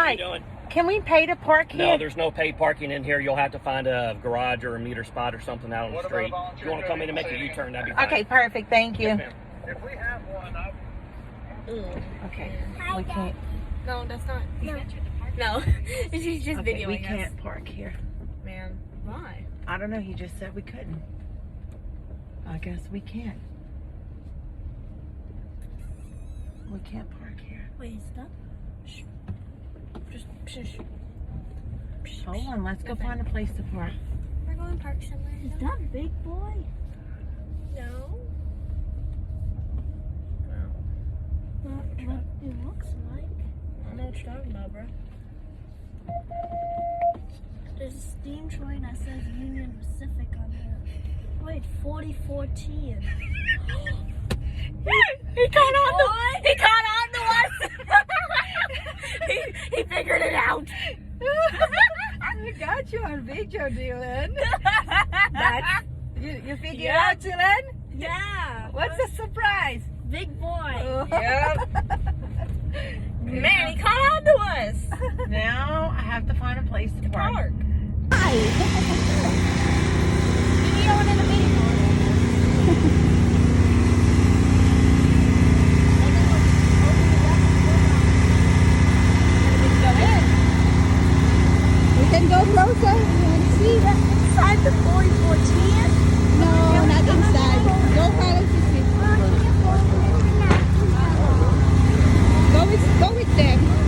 Mike, doing? can we pay to park here? No, there's no paid parking in here. You'll have to find a garage or a meter spot or something out on the street. If you want to come in and make a U-turn, that'd be fine. Okay, perfect. Thank you. Yes, ma'am. If we have one, Okay, we can't. No, that's not. No, she's just Okay, we videoing us. can't park here. Man, why? I don't know. He just said we couldn't. I guess we can't. We can't park here. Wait, stop. Shh. Just shush. Hold on. Let's go find a place to park. We're going to park somewhere. Is that big boy? No. What it looks like. I don't know what you're talking about, bro. There's a steam train that says Union Pacific on there. Wait, 4014. He caught on to He caught on to us. he figured it out. I got you on video, Dylan. You figured it Yeah. out, Dylan? Yeah. What's the surprise? Big boy. Yep. Man, he caught on to us. Now I have to find a place to park. Park. We can go closer. You want to see? Inside the 4014. No, not inside. Go follow to see. Go with them.